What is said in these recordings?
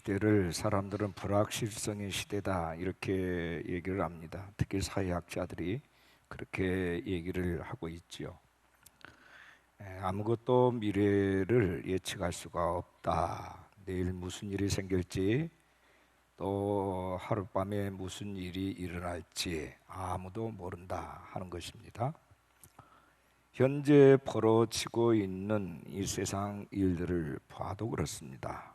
때를 사람들은 불확실성의 시대다 이렇게 얘기를 합니다. 특히 사회학자들이 그렇게 얘기를 하고 있지요. 아무것도 미래를 예측할 수가 없다. 내일 무슨 일이 생길지 또 하룻밤에 무슨 일이 일어날지 아무도 모른다 하는 것입니다. 현재 벌어지고 있는 이 세상 일들을 봐도 그렇습니다.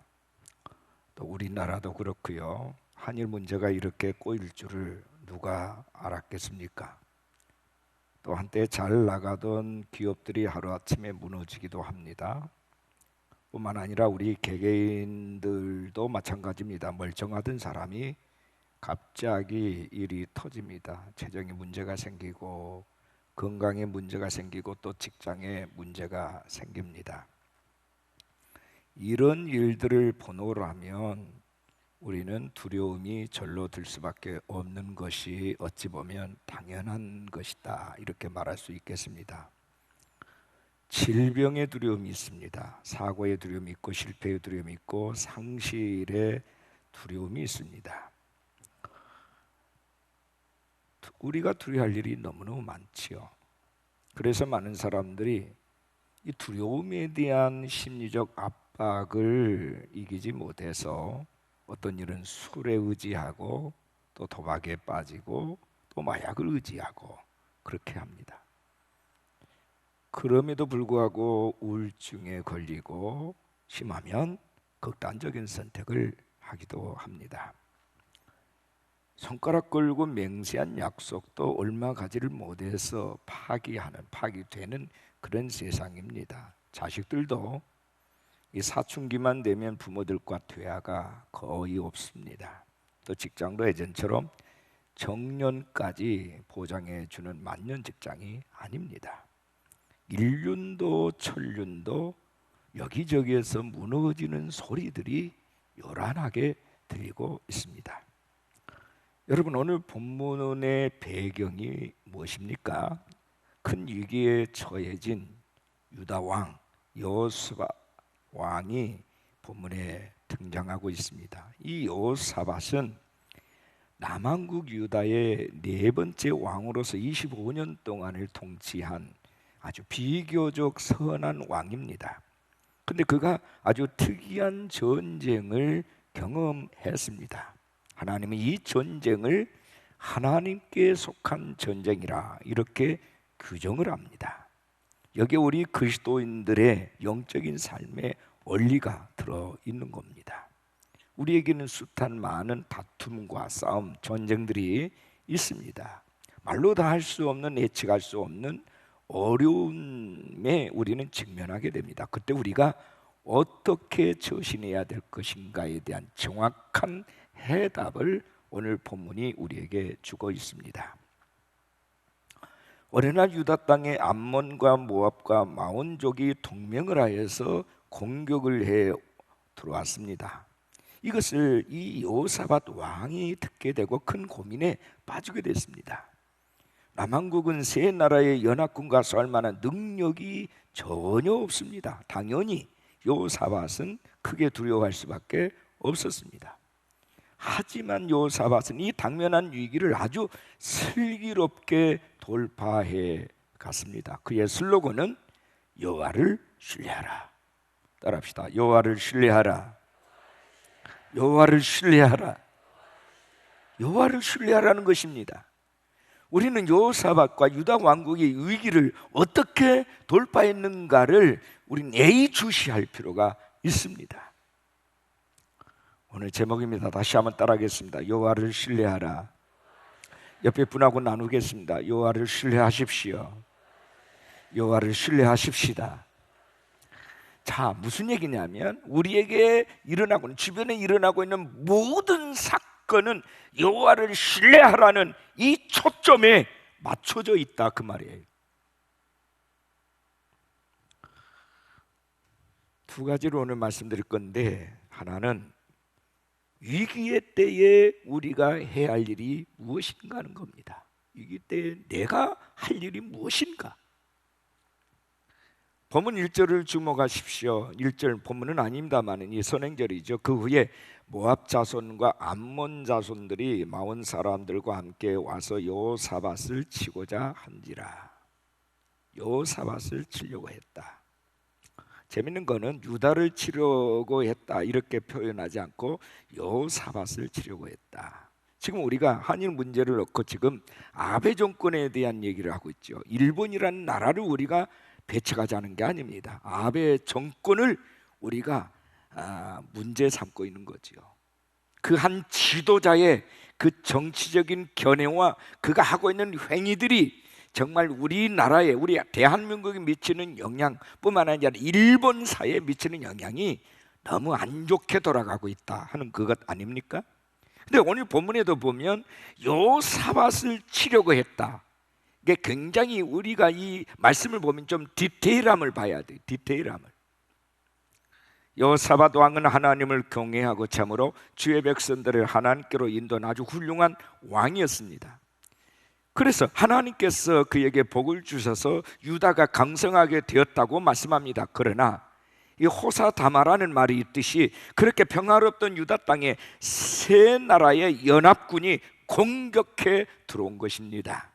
또 우리나라도 그렇고요. 한일 문제가 이렇게 꼬일 줄을 누가 알았겠습니까? 또 한때 잘 나가던 기업들이 하루아침에 무너지기도 합니다. 뿐만 아니라 우리 개개인들도 마찬가지입니다. 멀쩡하던 사람이 갑자기 일이 터집니다. 재정에 문제가 생기고 건강에 문제가 생기고 또 직장에 문제가 생깁니다. 이런 일들을 보노라면 우리는 두려움이 절로 들 수밖에 없는 것이 어찌 보면 당연한 것이다 이렇게 말할 수 있겠습니다. 질병의 두려움이 있습니다. 사고의 두려움이 있고 실패의 두려움이 있고 상실의 두려움이 있습니다. 우리가 두려워할 일이 너무너무 많지요. 그래서 많은 사람들이 이 두려움에 대한 심리적 압박을 이기지 못해서 어떤 일은 술에 의지하고 또 도박에 빠지고 또 마약을 의지하고 그렇게 합니다. 그럼에도 불구하고 우울증에 걸리고 심하면 극단적인 선택을 하기도 합니다. 손가락 걸고 맹세한 약속도 얼마 가지를 못해서 파기되는 그런 세상입니다. 자식들도 이 사춘기만 되면 부모들과 대화가 거의 없습니다. 또 직장도 예전처럼 정년까지 보장해 주는 만년 직장이 아닙니다. 일륜도 천륜도 여기저기에서 무너지는 소리들이 요란하게 들리고 있습니다. 여러분, 오늘 본문의 배경이 무엇입니까? 큰 위기에 처해진 유다 왕 여호사밧 왕이 본문에 등장하고 있습니다. 이 여호사밧은 남한국 유다의 네 번째 왕으로서 25년 동안을 통치한 아주 비교적 선한 왕입니다. 근데 그가 아주 특이한 전쟁을 경험했습니다. 하나님은 이 전쟁을 하나님께 속한 전쟁이라 이렇게 규정을 합니다. 여기에 우리 그리스도인들의 영적인 삶의 원리가 들어있는 겁니다. 우리에게는 숱한 많은 다툼과 싸움, 전쟁들이 있습니다. 말로 다 할 수 없는, 예측할 수 없는 어려움에 우리는 직면하게 됩니다. 그때 우리가 어떻게 처신해야 될 것인가에 대한 정확한 해답을 오늘 본문이 우리에게 주고 있습니다. 어느 날 유다 땅에 암몬과 모압과 마온족이 동맹을 하여서 공격을 해 들어왔습니다. 이것을 이 여호사밧 왕이 듣게 되고 큰 고민에 빠지게 됐습니다. 남한국은 세 나라의 연합군과 싸울 만한 능력이 전혀 없습니다. 당연히 여호사밧은 크게 두려워할 수밖에 없었습니다. 하지만 여호사밧은 이 당면한 위기를 아주 슬기롭게 돌파해 갔습니다. 그의 슬로건은 여호와를 신뢰하라. 따라합시다. 여호와를 신뢰하라. 여호와를 신뢰하라. 여호와를 신뢰하라는 것입니다. 우리는 여호사밧과 유다 왕국의 위기를 어떻게 돌파했는가를 우리는 예의주시할 필요가 있습니다. 오늘 제목입니다. 다시 한번 따라하겠습니다. 여호와를 신뢰하라. 옆에 분하고 나누겠습니다. 여호와를 신뢰하십시오. 여호와를 신뢰하십시다. 자, 무슨 얘기냐면 우리에게 일어나고 있는, 주변에 일어나고 있는 모든 사건은 여호와를 신뢰하라는 이 초점에 맞춰져 있다 그 말이에요. 두 가지로 오늘 말씀드릴 건데, 하나는 위기의 때에 우리가 해야 할 일이 무엇인가 하는 겁니다. 위기 때에 내가 할 일이 무엇인가. 본문 1절을 주목하십시오. 1절 본문은 아닙니다만 이 선행절이죠. 그 후에 모압 자손과 암몬 자손들이 마온 사람들과 함께 와서 여호사밧을 치고자 한지라. 여호사밧을 치려고 했다. 재밌는 거는 유다를 치려고 했다 이렇게 표현하지 않고 여호사밧을 치려고 했다. 지금 우리가 한일 문제를 놓고 지금 아베 정권에 대한 얘기를 하고 있죠. 일본이라는 나라를 우리가 배척하자는 게 아닙니다. 아베 정권을 우리가 문제 삼고 있는 거죠. 그 한 지도자의 그 정치적인 견해와 그가 하고 있는 행위들이 정말 우리나라에, 우리 대한민국에 미치는 영향뿐만 아니라 일본 사회에 미치는 영향이 너무 안 좋게 돌아가고 있다 하는 그것 아닙니까? 근데 오늘 본문에도 보면 여호사밧을 치려고 했다. 이게 굉장히 우리가 이 말씀을 보면 좀 디테일함을 봐야 돼요. 디테일함을. 여호사밧 왕은 하나님을 경외하고 참으로 주의 백성들을 하나님께로 인도한 아주 훌륭한 왕이었습니다. 그래서 하나님께서 그에게 복을 주셔서 유다가 강성하게 되었다고 말씀합니다. 그러나 이 호사다마라는 말이 있듯이 그렇게 평화롭던 유다 땅에 세 나라의 연합군이 공격해 들어온 것입니다.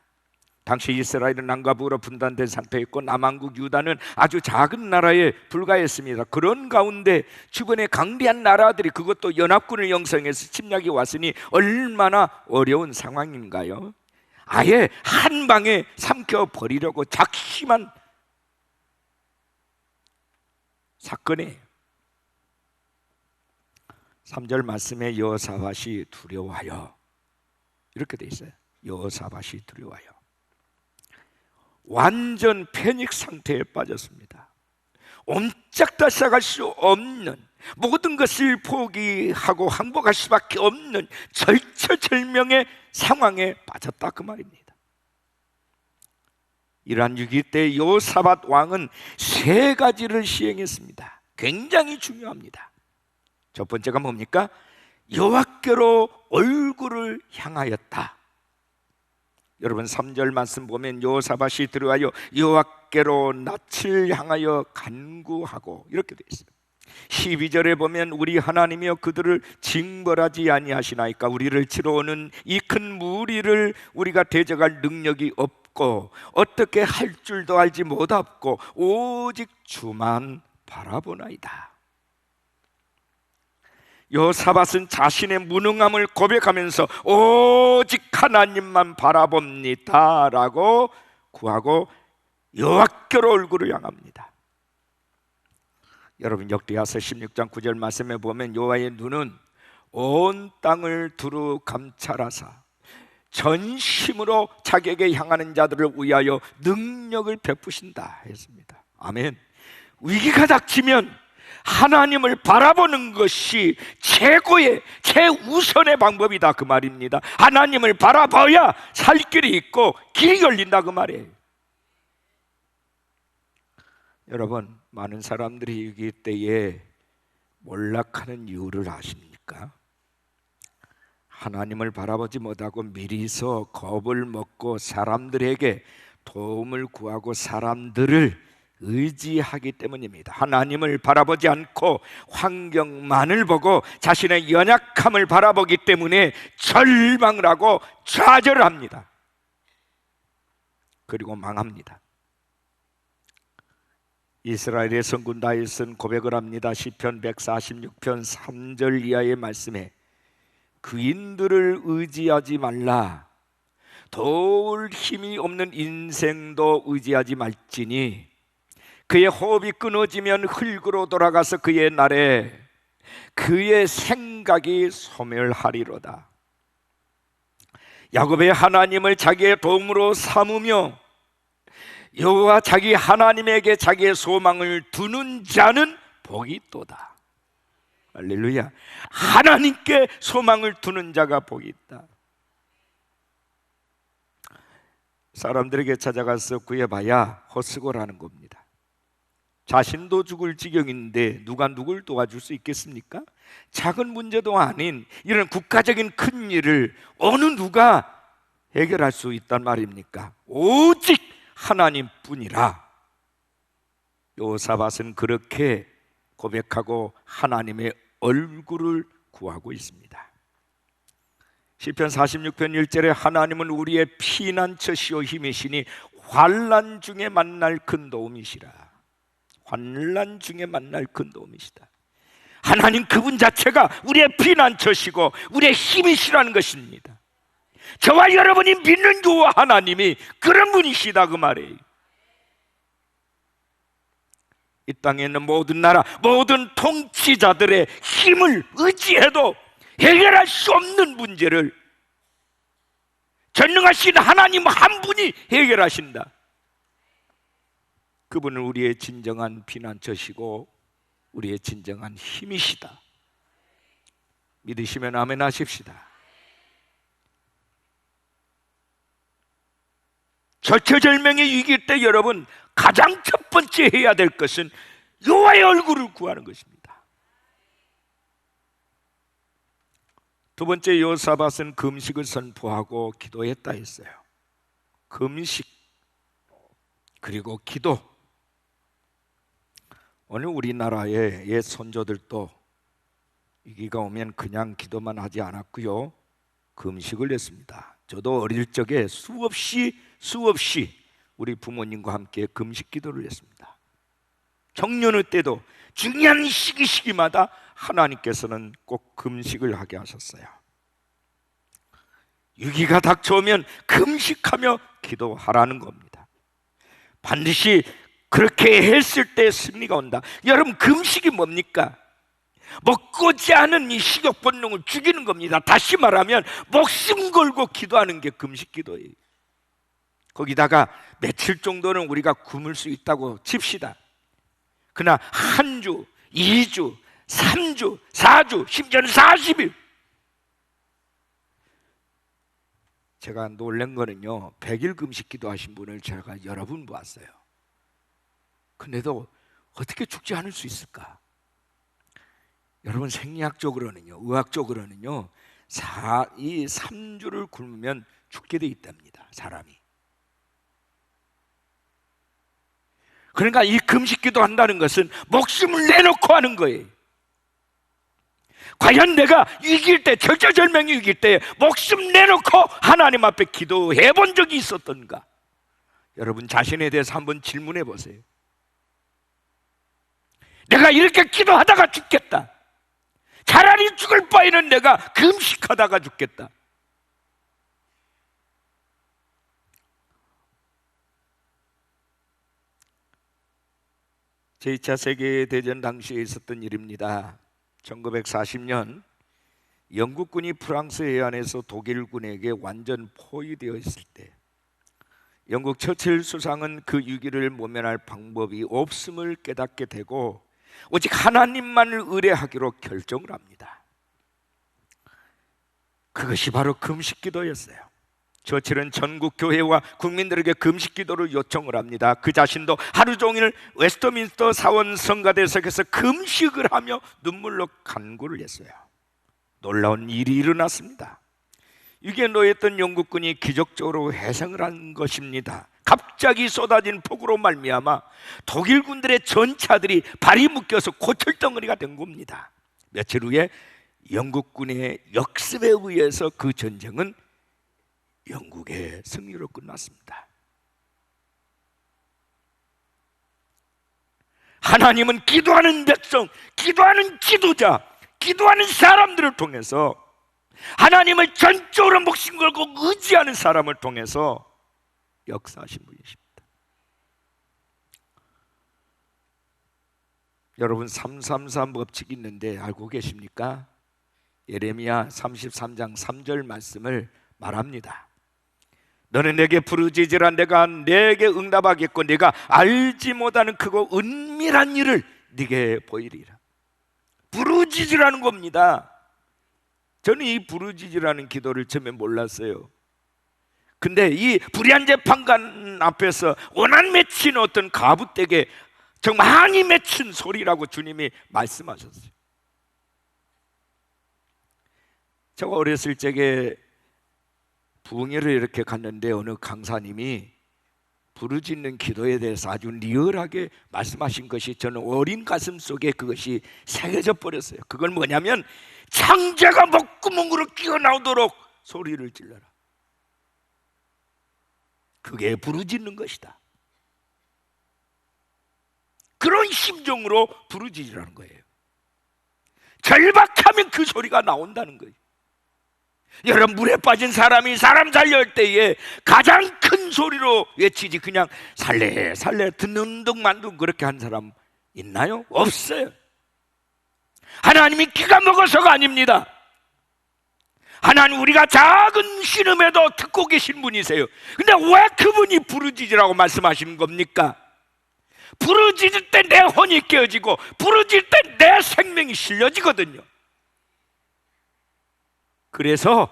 당시 이스라엘은 남과 북으로 분단된 상태였고 남한국 유다는 아주 작은 나라에 불과했습니다. 그런 가운데 주변에 강대한 나라들이 그것도 연합군을 형성해서 침략이 왔으니 얼마나 어려운 상황인가요? 아예 한 방에 삼켜버리려고 작심한 사건이에요. 3절 말씀에 여호사밧이 두려워하여 이렇게 돼 있어요. 여호사밧이 두려워하여 완전 패닉 상태에 빠졌습니다. 옴짝달싹할 수 없는, 모든 것을 포기하고 항복할 수밖에 없는 절체절명의 상황에 빠졌다 그 말입니다. 이러한 위기 때 여호사밧 왕은 세 가지를 시행했습니다. 굉장히 중요합니다. 첫 번째가 뭡니까? 여호와께로 얼굴을 향하였다. 여러분 3절 말씀 보면 여호사밧이 들어와요 여호와께로 낯을 향하여 간구하고 이렇게 되어 있어요. 12절에 보면 우리 하나님이여 그들을 징벌하지 아니하시나이까. 우리를 치러 오는 이 큰 무리를 우리가 대적할 능력이 없고 어떻게 할 줄도 알지 못하고 오직 주만 바라보나이다. 여호사밧은 자신의 무능함을 고백하면서 오직 하나님만 바라봅니다 라고 구하고 여호와께로 얼굴을 향합니다. 여러분 역대하서 16장 9절 말씀에 보면 여호와의 눈은 온 땅을 두루 감찰하사 전심으로 자기에게 향하는 자들을 위하여 능력을 베푸신다 했습니다. 아멘. 위기가 닥치면 하나님을 바라보는 것이 최고의 최우선의 방법이다 그 말입니다. 하나님을 바라봐야 살 길이 있고 길이 열린다 그 말이에요. 여러분 많은 사람들이 위기 때에 몰락하는 이유를 아십니까? 하나님을 바라보지 못하고 미리서 겁을 먹고 사람들에게 도움을 구하고 사람들을 의지하기 때문입니다. 하나님을 바라보지 않고 환경만을 보고 자신의 연약함을 바라보기 때문에 절망을 하고 좌절을 합니다. 그리고 망합니다. 이스라엘의 성군 다윗은 고백을 합니다. 시편 146편 3절 이하의 말씀에 그인들을 의지하지 말라. 도울 힘이 없는 인생도 의지하지 말지니 그의 호흡이 끊어지면 흙으로 돌아가서 그의 날에 그의 생각이 소멸하리로다. 야곱의 하나님을 자기의 도움으로 삼으며 여호와 자기 하나님에게 자기의 소망을 두는 자는 복이 있도다. 할렐루야. 하나님께 소망을 두는 자가 복이 있다. 사람들에게 찾아가서 구해봐야 헛수고라는 겁니다. 자신도 죽을 지경인데 누가 누굴 도와줄 수 있겠습니까? 작은 문제도 아닌 이런 국가적인 큰 일을 어느 누가 해결할 수 있단 말입니까? 오직 하나님뿐이라. 여호사밧은 그렇게 고백하고 하나님의 얼굴을 구하고 있습니다. 시편 46편 1절에 하나님은 우리의 피난처시오 힘이시니 환난 중에 만날 큰 도움이시라. 환난 중에 만날 큰 도움이시다. 하나님 그분 자체가 우리의 피난처시고 우리의 힘이시라는 것입니다. 저와 여러분이 믿는 그 하나님이 그런 분이시다 그 말이에요. 이 땅에 있는 모든 나라, 모든 통치자들의 힘을 의지해도 해결할 수 없는 문제를 전능하신 하나님 한 분이 해결하신다. 그분은 우리의 진정한 피난처시고 우리의 진정한 힘이시다. 믿으시면 아멘 하십시다. 절체절명의 위기 때 여러분 가장 첫 번째 해야 될 것은 여호와의 얼굴을 구하는 것입니다. 두 번째, 여호사밧은 금식을 선포하고 기도했다 했어요. 금식 그리고 기도. 오늘 우리나라의 옛 선조들도 위기가 오면 그냥 기도만 하지 않았고요, 금식을 했습니다. 저도 어릴 적에 수없이 우리 부모님과 함께 금식 기도를 했습니다. 청년의 때도 중요한 시기마다 하나님께서는 꼭 금식을 하게 하셨어요. 위기가 닥쳐오면 금식하며 기도하라는 겁니다. 반드시 그렇게 했을 때 승리가 온다. 여러분, 금식이 뭡니까? 먹고자 하는 이 식욕 본능을 죽이는 겁니다. 다시 말하면 목숨 걸고 기도하는 게 금식 기도예요. 거기다가 며칠 정도는 우리가 굶을 수 있다고 칩시다. 그러나 한 주, 2주, 3주, 4주, 심지어는 40일. 제가 놀란 거는요, 100일 금식 기도하신 분을 제가 여러 분 보았어요. 근데도 어떻게 죽지 않을 수 있을까? 여러분, 생리학적으로는요, 의학적으로는요, 이 3주를 굶으면 죽게 돼 있답니다, 사람이. 그러니까 이 금식기도 한다는 것은 목숨을 내놓고 하는 거예요. 과연 내가 위기일 때, 절체절명의 위기일 때 목숨 내놓고 하나님 앞에 기도해 본 적이 있었던가? 여러분 자신에 대해서 한번 질문해 보세요. 내가 이렇게 기도하다가 죽겠다, 차라리 죽을 바에는 내가 금식하다가 죽겠다. 제2차 세계대전 당시에 있었던 일입니다. 1940년 영국군이 프랑스 해안에서 독일군에게 완전 포위되어 있을 때 영국 처칠 수상은 그 위기를 모면할 방법이 없음을 깨닫게 되고 오직 하나님만을 의뢰하기로 결정을 합니다. 그것이 바로 금식기도였어요. 처칠은 전국 교회와 국민들에게 금식기도를 요청을 합니다. 그 자신도 하루 종일 웨스트민스터 사원 성가대석에서 금식을 하며 눈물로 간구를 했어요. 놀라운 일이 일어났습니다. 위기에 놓였던 영국군이 기적적으로 회생을 한 것입니다. 갑자기 쏟아진 폭우로 말미암아 독일군들의 전차들이 발이 묶여서 고철덩어리가 된 겁니다. 며칠 후에 영국군의 역습에 의해서 그 전쟁은 영국의 승리로 끝났습니다. 하나님은 기도하는 백성, 기도하는 지도자, 기도하는 사람들을 통해서, 하나님을 전적으로 목숨 걸고 의지하는 사람을 통해서 역사하신 분이십니다. 여러분, 333 법칙이 있는데 알고 계십니까? 예레미야 33장 3절 말씀을 말합니다. 너는 내게 부르짖으라, 내가 내게 응답하겠고 네가 알지 못하는 크고 은밀한 일을 네게 보이리라. 부르짖으라는 겁니다. 저는 이 부르짖으라는 기도를 처음에 몰랐어요. 근데 이 불의한 재판관 앞에서 원한 맺힌 어떤 가부댁에 정말 한이 맺힌 소리라고 주님이 말씀하셨어요. 제가 어렸을 적에 부흥회를 이렇게 갔는데 어느 강사님이 부르짖는 기도에 대해서 아주 리얼하게 말씀하신 것이 저는 어린 가슴 속에 그것이 새겨져 버렸어요. 그건 뭐냐면 창자가 목구멍으로 끼어나오도록 소리를 질러라. 그게 부르짖는 것이다. 그런 심정으로 부르짖으라는 거예요. 절박하면 그 소리가 나온다는 거예요. 여러분, 물에 빠진 사람이 사람 살려할 때에 가장 큰 소리로 외치지 그냥 살래 살래 듣는 둥만 둥 그렇게 한 사람 있나요? 없어요. 하나님이 귀가 먹어서가 아닙니다. 하나님, 우리가 작은 신음에도 듣고 계신 분이세요. 근데 왜 그분이 부르짖으라고 말씀하시는 겁니까? 부르짖을 때 내 혼이 깨어지고 부르짖을 때 내 생명이 실려지거든요. 그래서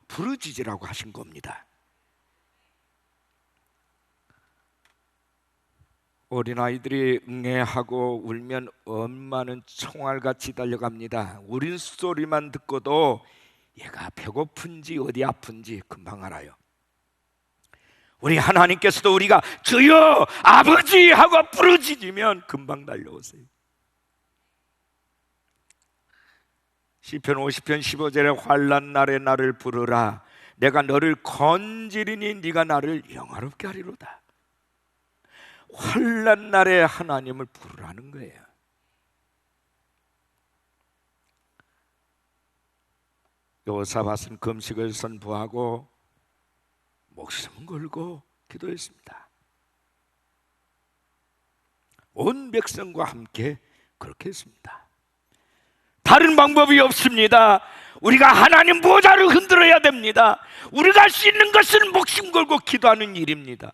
부르짖으라고 하신 겁니다. 어린아이들이 응애하고 울면 엄마는 총알같이 달려갑니다. 우린 소리만 듣고도 얘가 배고픈지 어디 아픈지 금방 알아요. 우리 하나님께서도 우리가 주여 아버지 하고 부르짖으면 금방 달려오세요. 시편 50편 15절에 환난 날에 나를 부르라. 내가 너를 건지리니 네가 나를 영화롭게 하리로다. 환난 날에 하나님을 부르라는 거예요. 여호사밧은 금식을 선포하고 목숨 걸고 기도했습니다. 온 백성과 함께 그렇게 했습니다. 다른 방법이 없습니다. 우리가 하나님 보좌를 흔들어야 됩니다. 우리가 할 수 있는 것은 목숨 걸고 기도하는 일입니다.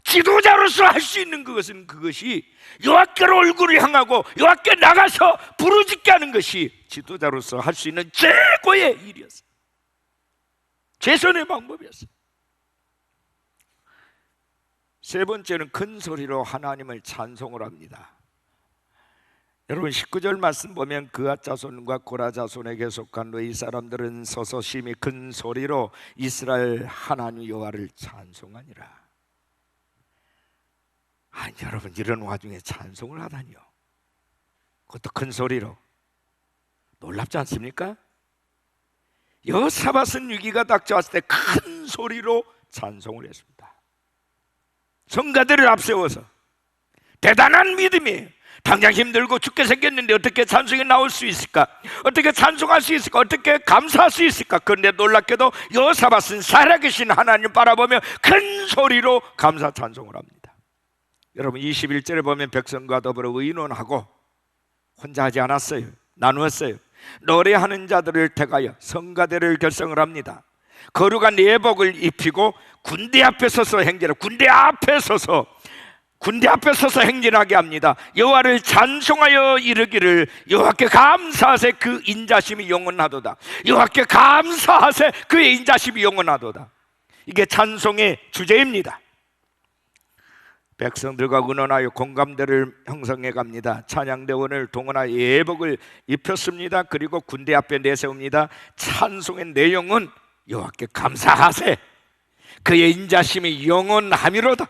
지도자로서 할 수 있는 것은 그것이 여호와께로 얼굴을 향하고 여호와께 나가서 부르짖게 하는 것이 지도자로서 할 수 있는 최고의 일이었어요. 최선의 방법이었어요. 세 번째는 큰 소리로 하나님을 찬송을 합니다. 여러분, 19절 말씀 보면 그앗 자손과 고라 자손에게 속한 너희 사람들은 서서 심히 큰 소리로 이스라엘 하나님 여호와를 찬송하니라. 아니, 여러분, 이런 와중에 찬송을 하다니요. 그것도 큰 소리로. 놀랍지 않습니까? 여호사밧은 위기가 닥쳐왔을 때 큰 소리로 찬송을 했습니다. 성가대를 앞세워서 대단한 믿음이에요. 당장 힘들고 죽게 생겼는데 어떻게 찬송이 나올 수 있을까? 어떻게 찬송할 수 있을까? 어떻게 감사할 수 있을까? 그런데 놀랍게도 여호사밧은 살아계신 하나님 바라보며 큰 소리로 감사 찬송을 합니다. 여러분, 21절에 보면 백성과 더불어 의논하고 혼자 하지 않았어요. 나누었어요. 노래하는 자들을 택하여 성가대를 결성을 합니다. 거룩한 예복을 입히고 군대 앞에 서서 행진을 군대 앞에 서서 행진하게 합니다. 여호와를 찬송하여 이르기를 여호와께 감사하세 그 인자심이 영원하도다. 여호와께 감사하세 그의 인자심이 영원하도다. 이게 찬송의 주제입니다. 백성들과 의논하여 공감대를 형성해 갑니다. 찬양대원을 동원하여 예복을 입혔습니다. 그리고 군대 앞에 내세웁니다. 찬송의 내용은 여호와께 감사하세 그의 인자심이 영원하미로다.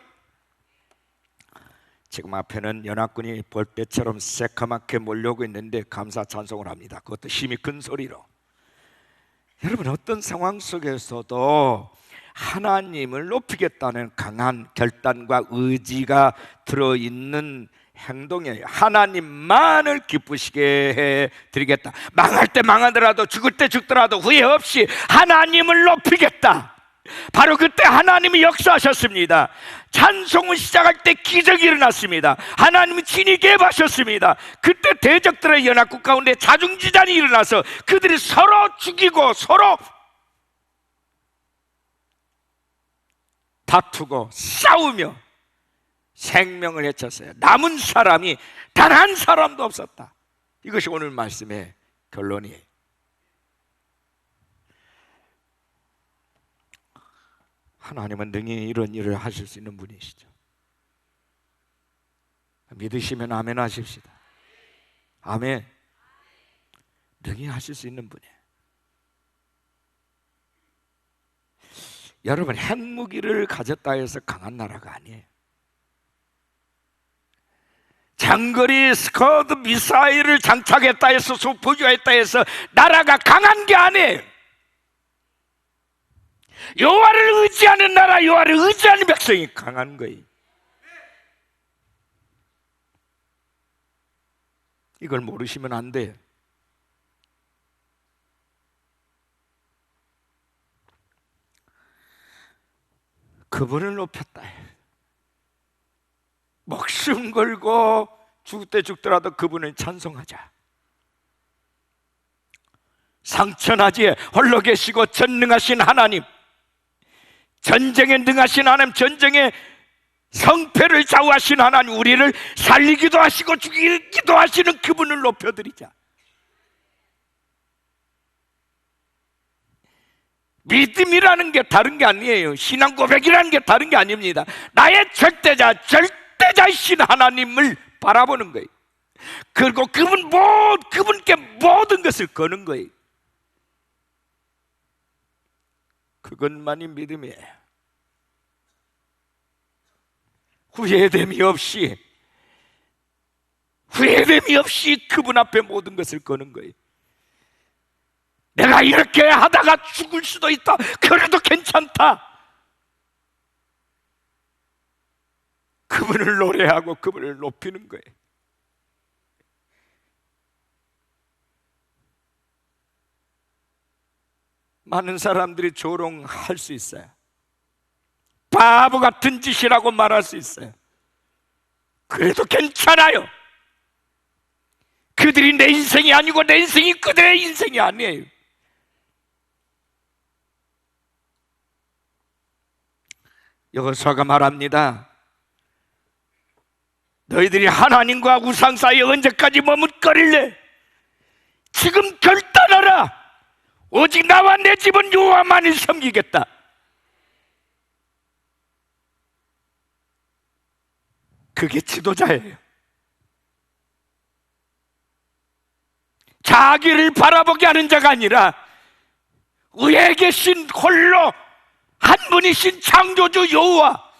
지금 앞에는 연합군이 벌떼처럼 새카맣게 몰려오고 있는데 감사 찬송을 합니다. 그것도 힘이 큰 소리로. 여러분, 어떤 상황 속에서도 하나님을 높이겠다는 강한 결단과 의지가 들어있는 행동이에요. 하나님만을 기쁘시게 해드리겠다. 망할 때 망하더라도 죽을 때 죽더라도 후회 없이 하나님을 높이겠다. 바로 그때 하나님이 역사하셨습니다. 찬송을 시작할 때 기적이 일어났습니다. 하나님이 친히 개입하셨습니다. 그때 대적들의 연합국 가운데 자중지단이 일어나서 그들이 서로 죽이고 서로 다투고 싸우며 생명을 해쳤어요. 남은 사람이 단 한 사람도 없었다. 이것이 오늘 말씀의 결론이에요. 하나님은 능히 이런 일을 하실 수 있는 분이시죠. 믿으시면 아멘 하십시다. 아멘. 능히 하실 수 있는 분이에요. 여러분, 핵무기를 가졌다 해서 강한 나라가 아니에요. 장거리 스커드 미사일을 장착했다 해서, 보유했다 해서 나라가 강한 게 아니에요. 여호와를 의지하는 나라, 여호와를 의지하는 백성이 강한 거예요. 이걸 모르시면 안 돼요. 그분을 높였다. 목숨 걸고 죽을 때 죽더라도 그분을 찬송하자. 상천하지에 홀로 계시고 전능하신 하나님, 전쟁에 능하신 하나님, 전쟁에 성패를 좌우하신 하나님, 우리를 살리기도 하시고 죽이기도 하시는 그분을 높여드리자. 믿음이라는 게 다른 게 아니에요. 신앙 고백이라는 게 다른 게 아닙니다. 나의 절대자이신 하나님을 바라보는 거예요. 그리고 그분께 모든 것을 거는 거예요. 그것만이 믿음이에요. 후회됨이 없이 그분 앞에 모든 것을 거는 거예요. 내가 이렇게 하다가 죽을 수도 있다, 그래도 괜찮다. 그분을 노래하고 그분을 높이는 거예요. 많은 사람들이 조롱할 수 있어요. 바보 같은 짓이라고 말할 수 있어요. 그래도 괜찮아요. 그들이 내 인생이 아니고 내 인생이 그들의 인생이 아니에요. 여호수아가 말합니다. 너희들이 하나님과 우상 사이에 언제까지 머뭇거릴래? 지금 결단하라. 오직 나와 내 집은 여호와만을 섬기겠다. 그게 지도자예요. 자기를 바라보게 하는 자가 아니라 위에 계신 홀로 한 분이신 창조주 여호와,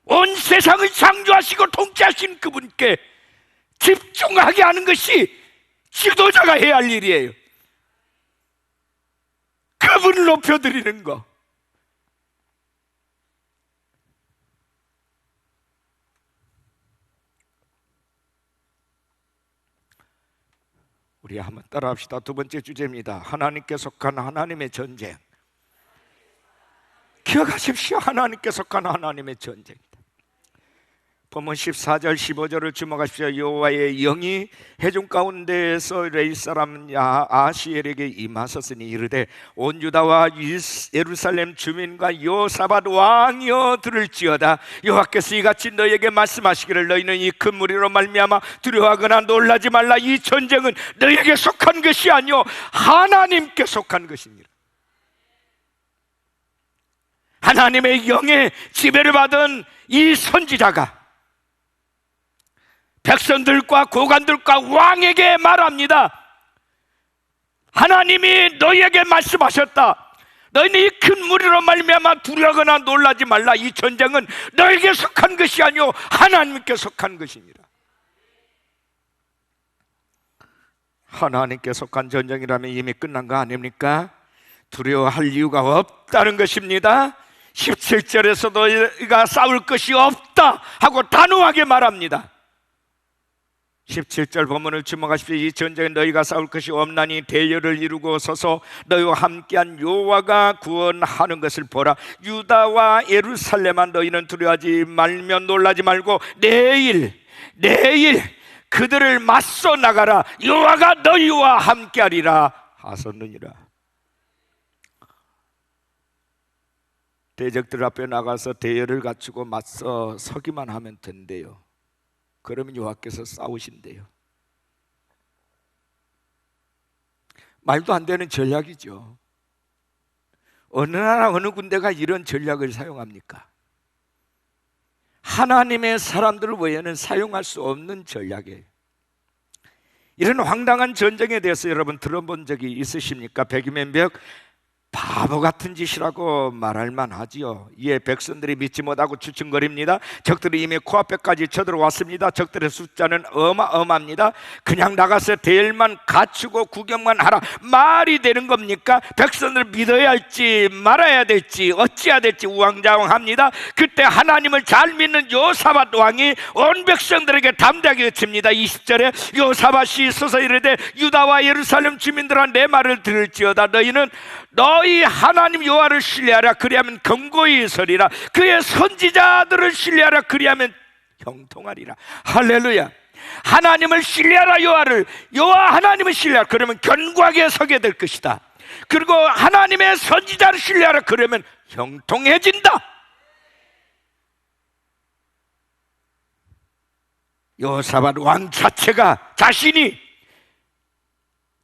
온 세상을 창조하시고 통치하신 그분께 집중하게 하는 것이 지도자가 해야 할 일이에요. 그분을 높여드리는 거. 우리 한번 따라합시다. 두 번째 주제입니다. 하나님께 속한 하나님의 전쟁. 기억하십시오. 하나님께 속한 하나님의 전쟁이다. 본문 14절 15절을 주목하십시오. 여호와의 영이 회중 가운데에서 레위 사람 아하시엘에게 임하셨으니 이르되 온 유다와 예루살렘 주민과 여호사밧 왕이여 들을지어다. 여호와께서 이같이 너희에게 말씀하시기를 너희는 이 큰 무리로 말미암아 두려워하거나 놀라지 말라. 이 전쟁은 너희에게 속한 것이 아니요 하나님께 속한 것이니라. 하나님의 영의 지배를 받은 이 선지자가 백성들과 고관들과 왕에게 말합니다. 하나님이 너희에게 말씀하셨다. 너희는 이 큰 무리로 말미암아 두려워하거나 놀라지 말라. 이 전쟁은 너에게 속한 것이 아니오 하나님께 속한 것이니라. 하나님께 속한 전쟁이라면 이미 끝난 거 아닙니까? 두려워할 이유가 없다는 것입니다. 17절에서 너희가 싸울 것이 없다 하고 단호하게 말합니다. 17절 본문을 주목하십시오. 이 전쟁에 너희가 싸울 것이 없나니 대열을 이루고 서서 너희와 함께한 여호와가 구원하는 것을 보라. 유다와 예루살렘아 너희는 두려워하지 말며 놀라지 말고 내일 그들을 맞서 나가라. 여호와가 너희와 함께하리라 하셨느니라. 대적들 앞에 나가서 대열을 갖추고 맞서 서기만 하면 된대요. 그러면 여호와께서 싸우신대요. 말도 안 되는 전략이죠. 어느 나라 어느 군대가 이런 전략을 사용합니까? 하나님의 사람들 외에는 사용할 수 없는 전략이에요. 이런 황당한 전쟁에 대해서 여러분 들어본 적이 있으십니까? 백이면 벽, 바보 같은 짓이라고 말할 만하지요. 이에 백성들이 믿지 못하고 주춤거립니다. 적들이 이미 코앞에까지 쳐들어왔습니다. 적들의 숫자는 어마어마합니다. 그냥 나가서 대열만 갖추고 구경만 하라 말이 되는 겁니까? 백성들 믿어야 할지 말아야 될지 어찌해야 될지 우왕좌왕합니다. 그때 하나님을 잘 믿는 요사밧 왕이 온 백성들에게 담대하게 외칩니다. 20절에 요사밧이 서서 이르되 유다와 예루살렘 주민들아 내 말을 들을지어다. 너희는 너희 하나님 여호와를 신뢰하라. 그리하면 견고히 서리라. 그의 선지자들을 신뢰하라. 그리하면 형통하리라. 할렐루야. 하나님을 신뢰하라. 여호와 하나님을 신뢰하라. 그러면 견고하게 서게 될 것이다. 그리고 하나님의 선지자를 신뢰하라. 그러면 형통해진다. 여호사밧 왕 자체가 자신이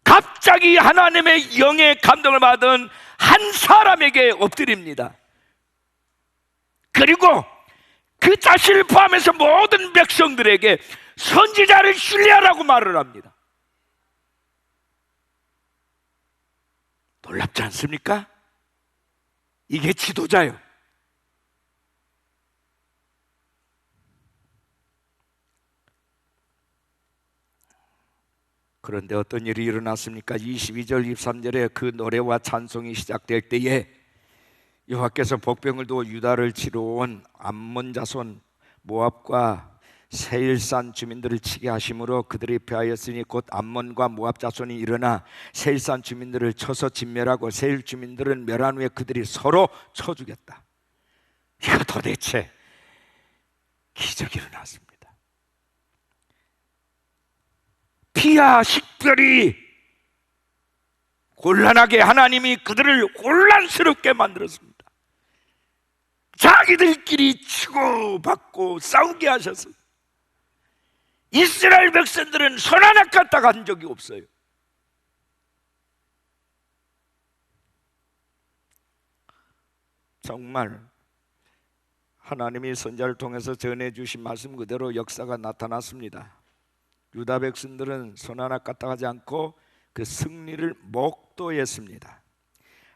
갑자기 하나님의 영의 감동을 받은 한 사람에게 엎드립니다. 그리고 그 자신을 포함해서 모든 백성들에게 선지자를 신뢰하라고 말을 합니다. 놀랍지 않습니까? 이게 지도자요. 그런데 어떤 일이 일어났습니까? 22절 23절에 그 노래와 찬송이 시작될 때에 여호와께서 복병을 두어 유다를 치러 온 암몬 자손 모압과 세일산 주민들을 치게 하심으로 그들이 패하였으니 곧 암몬과 모압 자손이 일어나 세일산 주민들을 쳐서 진멸하고 세일 주민들은 멸한 후에 그들이 서로 쳐 죽였다. 이거 도대체 기적이 일어났습니다. 피와 식별이 곤란하게 하나님이 그들을 혼란스럽게 만들었습니다. 자기들끼리 치고받고 싸우게 하셔서 이스라엘 백성들은 손 하나 까딱 한 적이 없어요. 정말 하나님이 선지자를 통해서 전해주신 말씀 그대로 역사가 나타났습니다. 유다 백성들은 손 하나 까딱하지 않고 그 승리를 목도했습니다.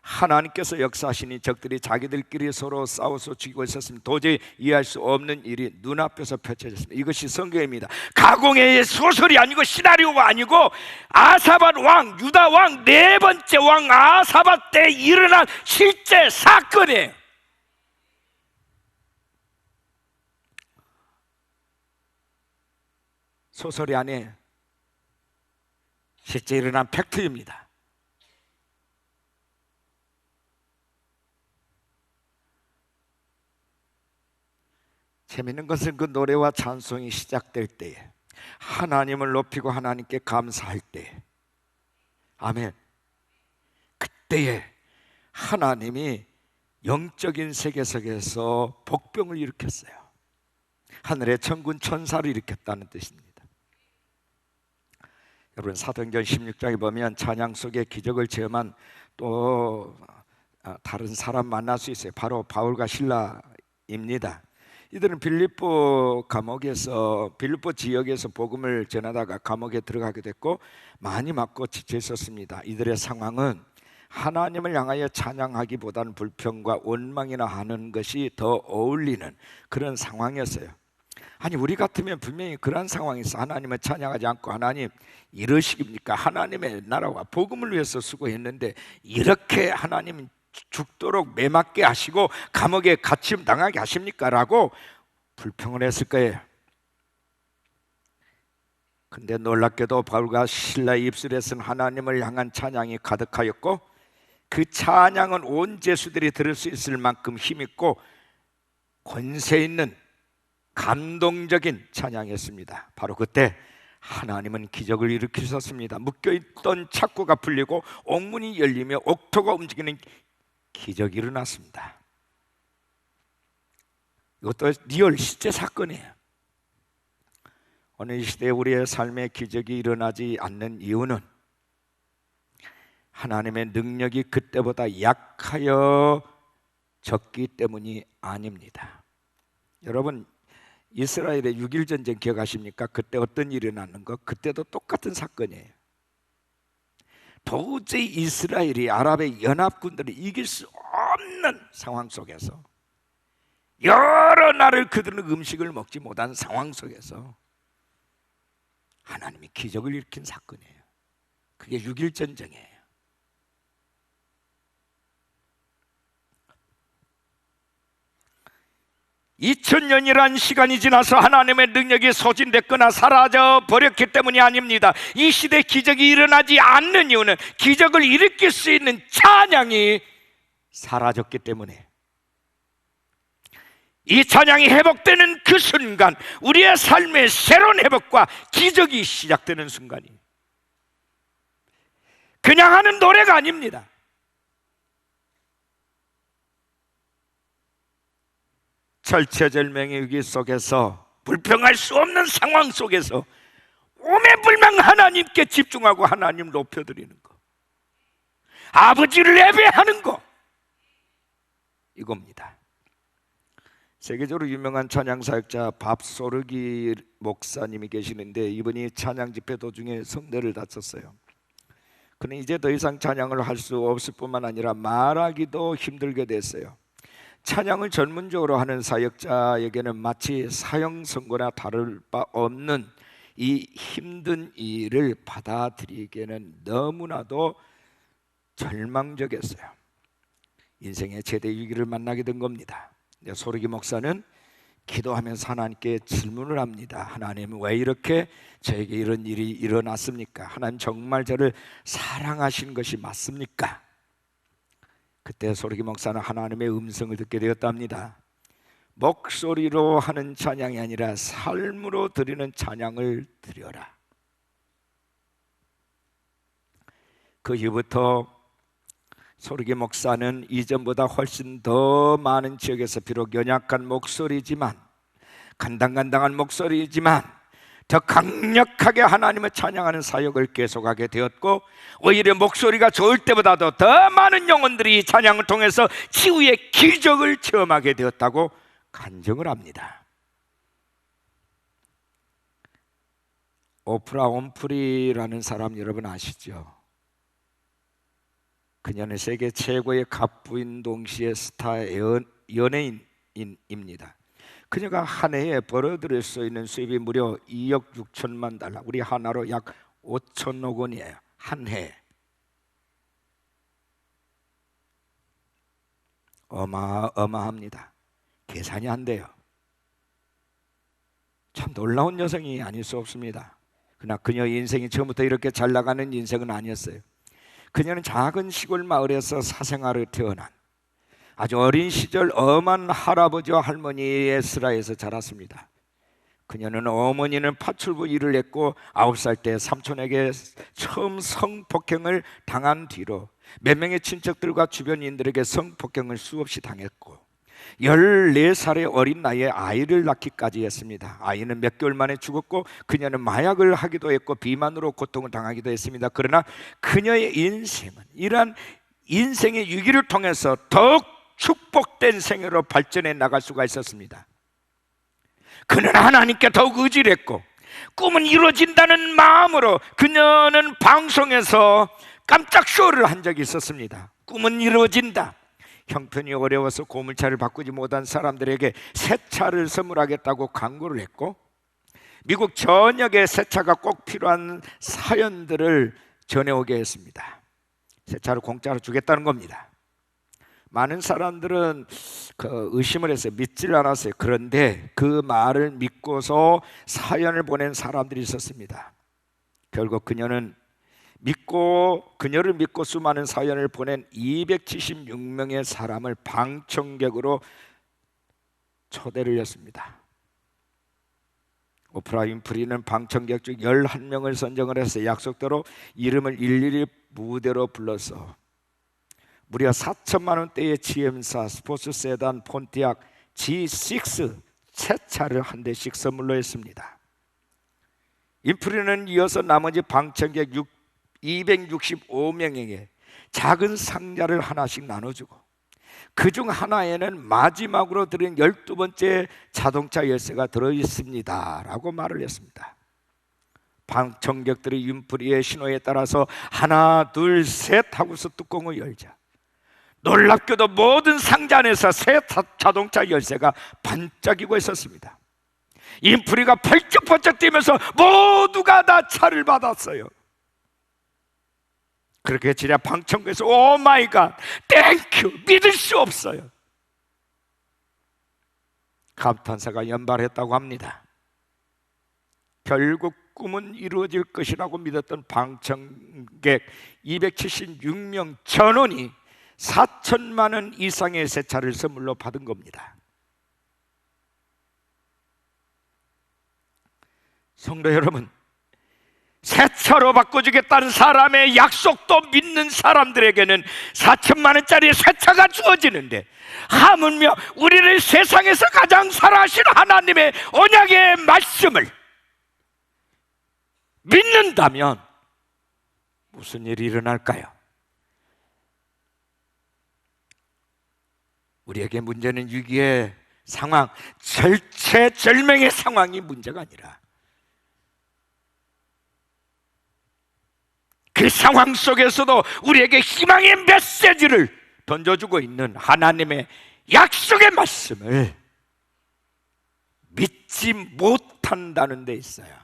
하나님께서 역사하시니 적들이 자기들끼리 서로 싸워서 죽이고 있었습니다. 도저히 이해할 수 없는 일이 눈앞에서 펼쳐졌습니다. 이것이 성경입니다. 가공의 소설이 아니고 시나리오가 아니고 아사밧 왕, 유다 왕 네 번째 왕 아사밧 때 일어난 실제 사건이에요. 소설이 아니에요. 실제 일어난 팩트입니다. 재미있는 것은 그 노래와 찬송이 시작될 때에 하나님을 높이고 하나님께 감사할 때에 아멘. 그때에 하나님이 영적인 세계석에서 복병을 일으켰어요. 하늘의 천군 천사를 일으켰다는 뜻입니다. 여러분 사도행전 16장에 보면 찬양 속에 기적을 체험한 또 다른 사람 만날 수 있어요. 바로 바울과 실라입니다. 이들은 빌립보 지역에서 복음을 전하다가 감옥에 들어가게 됐고 많이 맞고 지쳐 있었습니다. 이들의 상황은 하나님을 향하여 찬양하기보다는 불평과 원망이나 하는 것이 더 어울리는 그런 상황이었어요. 아니 우리 같으면 분명히 그런 상황에서 하나님을 찬양하지 않고 하나님 이러시깁니까? 하나님의 나라와 복음을 위해서 수고했는데 이렇게 하나님 죽도록 매맞게 하시고 감옥에 갇힘 당하게 하십니까? 라고 불평을 했을 거예요. 근데 놀랍게도 바울과 실라의 입술에서는 하나님을 향한 찬양이 가득하였고 그 찬양은 온 제수들이 들을 수 있을 만큼 힘있고 권세 있는 감동적인 찬양이었습니다. 바로 그때 하나님은 기적을 일으키셨습니다. 묶여있던 착고가 풀리고 옥문이 열리며 옥토가 움직이는 기적이 일어났습니다. 이것도 리얼 실제 사건이에요. 오늘 이 시대에 우리의 삶에 기적이 일어나지 않는 이유는 하나님의 능력이 그때보다 약하여 졌기 때문이 아닙니다. 여러분 이스라엘의 6.1 전쟁 기억하십니까? 그때 어떤 일이 일어났는 거? 그때도 똑같은 사건이에요. 도저히 이스라엘이 아랍의 연합군들을 이길 수 없는 상황 속에서, 여러 날을 그들은 음식을 먹지 못한 상황 속에서 하나님이 기적을 일으킨 사건이에요. 그게 6.1 전쟁이에요. 2000년이란 시간이 지나서 하나님의 능력이 소진됐거나 사라져 버렸기 때문이 아닙니다. 이 시대 기적이 일어나지 않는 이유는 기적을 일으킬 수 있는 찬양이 사라졌기 때문에, 이 찬양이 회복되는 그 순간 우리의 삶의 새로운 회복과 기적이 시작되는 순간이, 그냥 하는 노래가 아닙니다. 절체절명의 위기 속에서, 불평할 수 없는 상황 속에서 오매불망 하나님께 집중하고 하나님 높여드리는 거, 아버지를 예배하는 거, 이겁니다. 세계적으로 유명한 찬양사역자 밥소르기 목사님이 계시는데, 이분이 찬양 집회 도중에 성대를 다쳤어요. 그는 이제 더 이상 찬양을 할 수 없을 뿐만 아니라 말하기도 힘들게 됐어요. 찬양을 전문적으로 하는 사역자에게는 마치 사형 선고나 다를 바 없는 이 힘든 일을 받아들이기에는 너무나도 절망적이었어요. 인생의 최대 위기를 만나게 된 겁니다. 소르기 목사는 기도하면서 하나님께 질문을 합니다. 하나님, 왜 이렇게 저에게 이런 일이 일어났습니까? 하나님, 정말 저를 사랑하신 것이 맞습니까? 그때 소르기 목사는 하나님의 음성을 듣게 되었답니다. 목소리로 하는 찬양이 아니라 삶으로 드리는 찬양을 드려라. 그 이후부터 소르기 목사는 이전보다 훨씬 더 많은 지역에서, 비록 연약한 목소리지만, 간당간당한 목소리지만 더 강력하게 하나님을 찬양하는 사역을 계속하게 되었고, 오히려 목소리가 좋을 때보다도 더 많은 영혼들이 찬양을 통해서 치유의 기적을 체험하게 되었다고 간증을 합니다. 오프라 윈프리라는 사람 여러분 아시죠? 그녀는 세계 최고의 갑부인 동시에 스타 연예인입니다. 그녀가 한 해에 벌어들일 수 있는 수입이 무려 2억 6천만 달러, 우리 하나로 약 5천억 원이에요. 한 해. 어마어마합니다. 계산이 안 돼요. 참 놀라운 여성이 아닐 수 없습니다. 그러나 그녀의 인생이 처음부터 이렇게 잘 나가는 인생은 아니었어요. 그녀는 작은 시골 마을에서 사생아로 태어난 아주 어린 시절 엄한 할아버지와 할머니의 슬하에서 자랐습니다. 그녀는 어머니는 파출부 일을 했고 9살 때 삼촌에게 처음 성폭행을 당한 뒤로 몇 명의 친척들과 주변인들에게 성폭행을 수없이 당했고 14살의 어린 나이에 아이를 낳기까지 했습니다. 아이는 몇 개월 만에 죽었고 그녀는 마약을 하기도 했고 비만으로 고통을 당하기도 했습니다. 그러나 그녀의 인생은 이러한 인생의 위기를 통해서 더욱 축복된 생애로 발전해 나갈 수가 있었습니다. 그는 하나님께 더욱 의지를 했고 꿈은 이루어진다는 마음으로 그녀는 방송에서 깜짝 쇼를 한 적이 있었습니다. 꿈은 이루어진다. 형편이 어려워서 고물차를 바꾸지 못한 사람들에게 새 차를 선물하겠다고 광고를 했고 미국 전역에 새 차가 꼭 필요한 사연들을 전해오게 했습니다. 새 차를 공짜로 주겠다는 겁니다. 많은 사람들은 의심을 했어요. 믿질 않았어요. 그런데 그 말을 믿고서 사연을 보낸 사람들이 있었습니다. 결국 그녀를 믿고 수많은 사연을 보낸 276명의 사람을 방청객으로 초대를 했습니다. 오프라 윈프리는 방청객 중 11명을 선정을 해서 약속대로 이름을 일일이 무대로 불러서 무려 4천만 원대의 GM사 스포츠 세단 폰티악 G6 새 차를 한 대씩 선물로 했습니다. 윈프리는 이어서 나머지 방청객 265명에게 작은 상자를 하나씩 나눠주고 그중 하나에는 마지막으로 드린 12번째 자동차 열쇠가 들어있습니다 라고 말을 했습니다. 방청객들이 윤풀이의 신호에 따라서 하나 둘 셋 하고서 뚜껑을 열자 놀랍게도 모든 상자 안에서 새 자동차 열쇠가 반짝이고 있었습니다. 윤풀이가 펄쩍펄쩍 뛰면서 모두가 다 차를 받았어요. 그렇게 지나 방청객에서 오 마이 갓 땡큐 믿을 수 없어요. 감탄사가 연발했다고 합니다. 결국 꿈은 이루어질 것이라고 믿었던 방청객 276명 전원이 4천만 원 이상의 새 차를 선물로 받은 겁니다. 성도 여러분, 새 차로 바꿔주겠다는 사람의 약속도 믿는 사람들에게는 4천만 원짜리 새 차가 주어지는데 하물며 우리를 세상에서 가장 사랑하시는 하나님의 언약의 말씀을 믿는다면 무슨 일이 일어날까요? 우리에게 문제는 위기의 상황, 절체절명의 상황이 문제가 아니라 그 상황 속에서도 우리에게 희망의 메시지를 던져주고 있는 하나님의 약속의 말씀을 믿지 못한다는 데 있어요.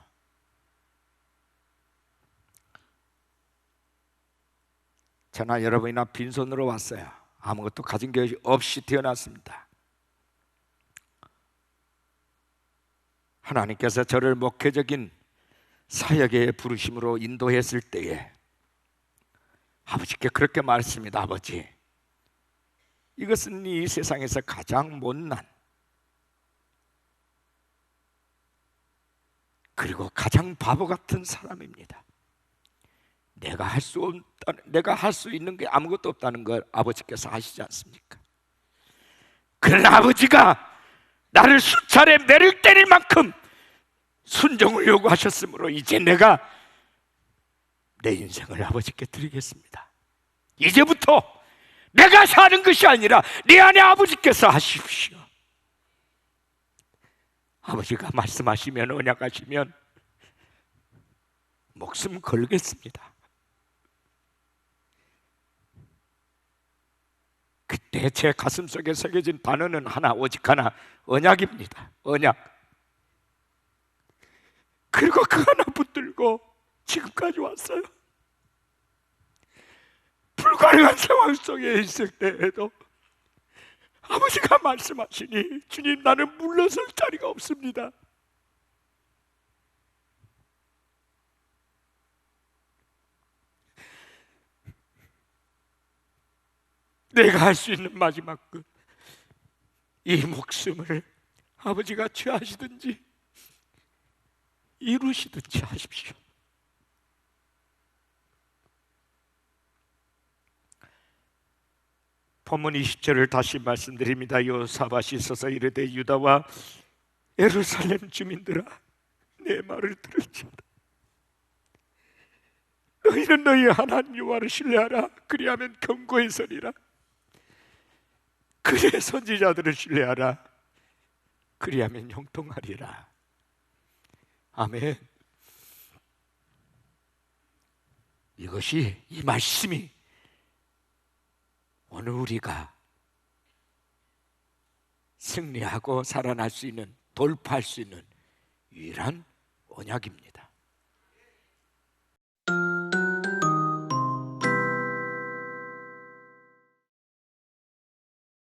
저나 여러분이나 빈손으로 왔어요. 아무것도 가진 게 없이 태어났습니다. 하나님께서 저를 목회적인 사역의 부르심으로 인도했을 때에 아버지께 그렇게 말했습니다. 아버지, 이것은 이 세상에서 가장 못난 그리고 가장 바보 같은 사람입니다. 내가 할 수 있는 게 아무것도 없다는 걸 아버지께서 아시지 않습니까? 그러나 아버지가 나를 수차례 매를 때릴 만큼 순종을 요구하셨으므로 이제 내가 내 인생을 아버지께 드리겠습니다. 이제부터 내가 사는 것이 아니라 내 안에 아버지께서 하십시오. 아버지가 말씀하시면 언약하시면 목숨 걸겠습니다. 그때 제 가슴속에 새겨진 단어는 하나, 오직 하나, 언약입니다. 언약. 그리고 그 하나 붙들고 지금까지 왔어요. 불가능한 상황 속에 있을 때에도 아버지가 말씀하시니 주님, 나는 물러설 자리가 없습니다. 내가 할 수 있는 마지막 끝, 이 목숨을 아버지가 취하시든지 이루시든지 하십시오. 본문 20절을 다시 말씀드립니다. 여호사밧이 서서 이르되 유다와 예루살렘 주민들아, 내 말을 들을지어다. 너희는 너희 하나님 여호와를 신뢰하라. 그리하면 견고히 서리라. 그의 선지자들을 신뢰하라. 그리하면 형통하리라. 아멘. 이 말씀이 오늘 우리가 승리하고 살아날 수 있는, 돌파할 수 있는 유일한 언약입니다.